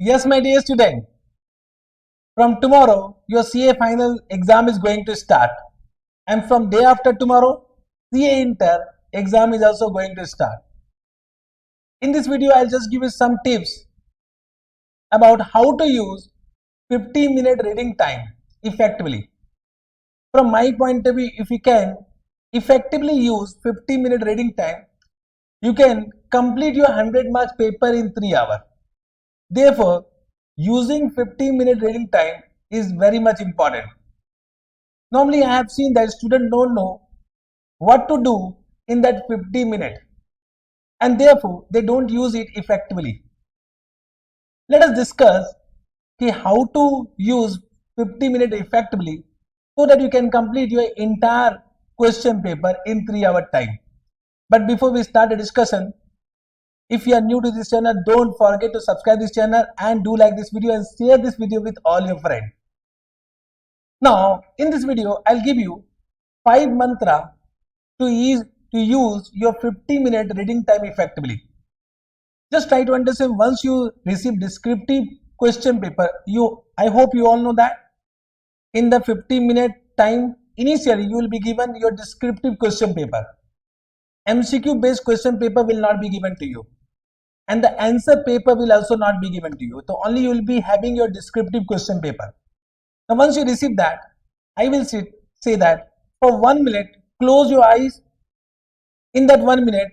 Yes, my dear student, from tomorrow, your CA final exam is going to start. And from day after tomorrow, CA Inter exam is also going to start. In this video, I'll just give you some tips about how to use 15-minute reading time effectively. From my point of view, if you can effectively use 15-minute reading time, you can complete your 100 marks paper in 3 hours. Therefore, using 15-minute reading time is very much important. Normally, I have seen that students don't know what to do in that 15 minutes and therefore they don't use it effectively. Let us discuss how to use 15 minutes effectively so that you can complete your entire question paper in 3 hour time. But before we start the discussion, if you are new to this channel, don't forget to subscribe this channel and do like this video and share this video with all your friends. Now, in this video, I'll give you 5 mantra to use your 15-minute reading time effectively. Just try to understand once you receive descriptive question paper, I hope you all know that in the 15-minute time, initially you will be given your descriptive question paper. MCQ based question paper will not be given to you. And the answer paper will also not be given to you. So only you will be having your descriptive question paper. Now once you receive that, I will say that for 1 minute, close your eyes. In that 1 minute,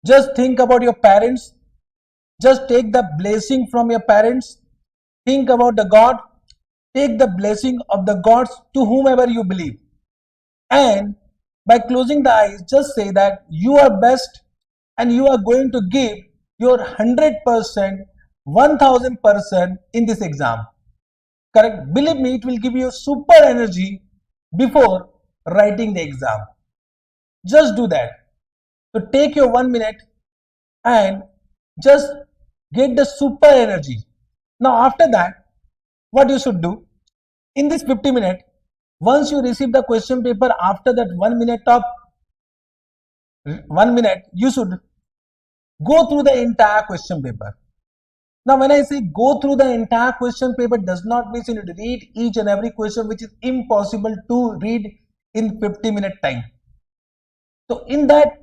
just think about your parents. Just take the blessing from your parents. Think about the God. Take the blessing of the gods to whomever you believe. And by closing the eyes, just say that you are best and you are going to give your 100%, 1000% in this exam. Correct? Believe me, it will give you super energy before writing the exam. Just do that. So take your 1 minute and just get the super energy. Now after that, what you should do in this 50 minutes, once you receive the question paper, after that 1 minute, you should go through the entire question paper. Now when I say go through the entire question paper, does not mean you need to read each and every question, which is impossible to read in 50-minute time. So in that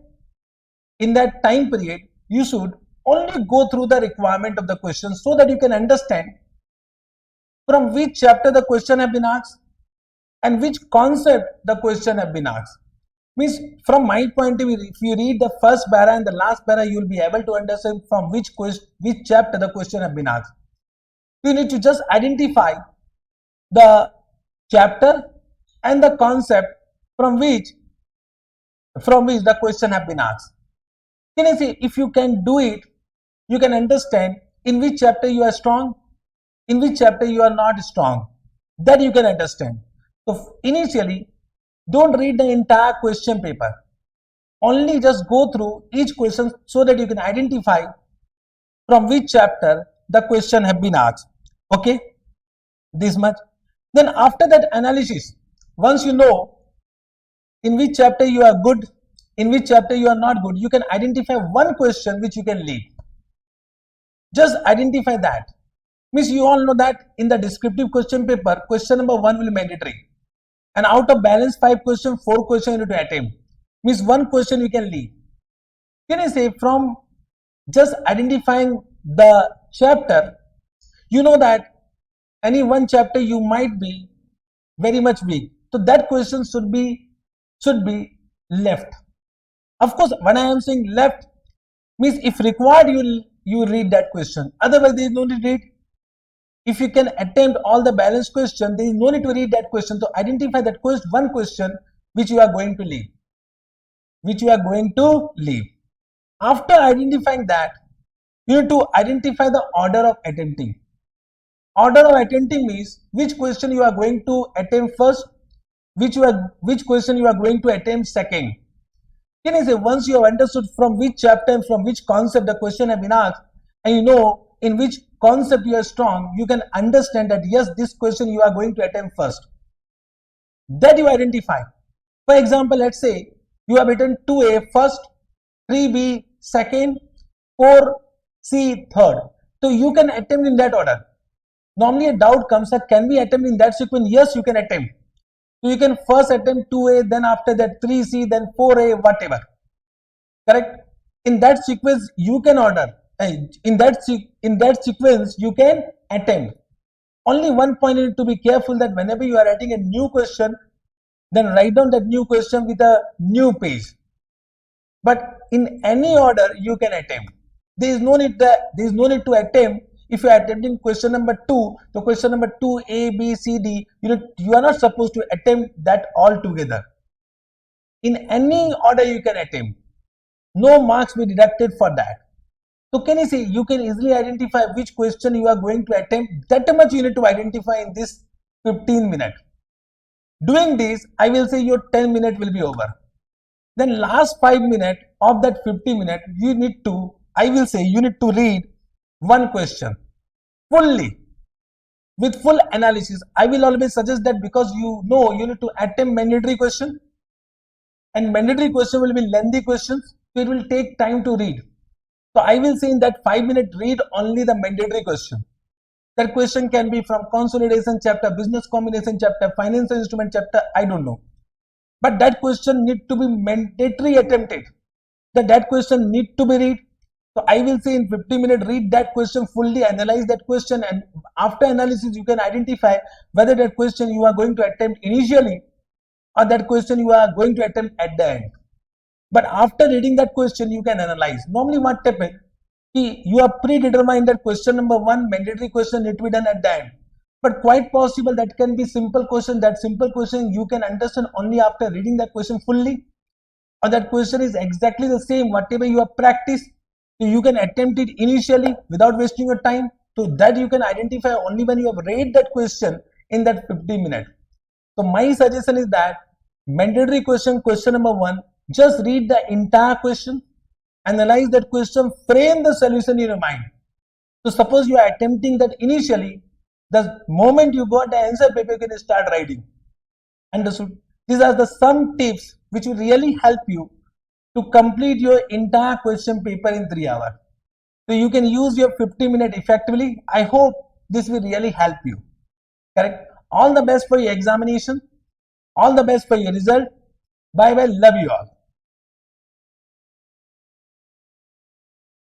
time period, you should only go through the requirement of the question so that you can understand from which chapter the question have been asked and which concept the question have been asked. Means from my point of view, if you read the first para and the last para, you will be able to understand from which chapter the question have been asked. You need to just identify the chapter and the concept from which the question have been asked. Can I say if you can do it, you can understand in which chapter you are strong, in which chapter you are not strong. That you can understand. So initially, don't read the entire question paper. Only just go through each question so that you can identify from which chapter the question have been asked. Okay, this much. Then after that analysis, once you know in which chapter you are good, in which chapter you are not good, you can identify one question which you can leave. Just identify that. Means you all know that in the descriptive question paper, question number 1 will be mandatory. And out of balance 5 questions, 4 questions you need to attempt. Means one question you can leave. Can I say from just identifying the chapter, you know that any one chapter you might be very much weak. So that question should be left. Of course, when I am saying left, means if required you read that question. Otherwise, there is no need to read. If you can attempt all the balanced question, there is no need to read that question. So identify that one question which you are going to leave. After identifying that, you need to identify the order of attempting. Order of attempting means which question you are going to attempt first, which question you are going to attempt second. Can I say once you have understood from which chapter and from which concept the question have been asked, and you know in which concept you are strong, you can understand that yes, this question you are going to attempt first. That you identify. For example, let's say you have written 2A first, 3B second, 4C third. So you can attempt in that order. Normally a doubt comes that can we attempt in that sequence? Yes, you can attempt. So you can first attempt 2A, then after that 3C, then 4A, whatever. Correct? In that sequence you can order. In that sequence you can attempt. Only one point you need to be careful that whenever you are writing a new question, then write down that new question with a new page. But in any order you can attempt. There is no need to attempt. If you are attempting question number 2, the question number 2 A, B, C, D, you are not supposed to attempt that all together. In any order you can attempt. No marks will be deducted for that. So can you see, you can easily identify which question you are going to attempt. That much you need to identify in this 15 minutes. Doing this, I will say your 10 minutes will be over. Then last 5 minutes of that 50 minutes, you need to read one question fully with full analysis. I will always suggest that because you need to attempt mandatory question, and mandatory question will be lengthy questions, so it will take time to read. So I will say in that 5 minutes, read only the mandatory question. That question can be from consolidation chapter, business combination chapter, financial instrument chapter, I don't know. But that question need to be mandatory attempted. That question need to be read. So I will say in 50 minutes, read that question fully, analyze that question, and after analysis you can identify whether that question you are going to attempt initially or that question you are going to attempt at the end. But after reading that question you can analyze. Normally what happens, you are predetermined that question number 1 mandatory question need to be done at the end. But quite possible that can be simple question. That simple question you can understand only after reading that question fully, or that question is exactly the same whatever you have practiced. So you can attempt it initially without wasting your time. So that you can identify only when you have read that question in that 50 minutes. So my suggestion is that mandatory question number 1, just read the entire question, analyze that question, frame the solution in your mind. So suppose you are attempting that initially, the moment you got the answer paper, you can start writing. Understood? These are the some tips which will really help you to complete your entire question paper in 3 hours. So you can use your 50 minutes effectively. I hope this will really help you. Correct? All the best for your examination. All the best for your result. Bye bye. Love you all.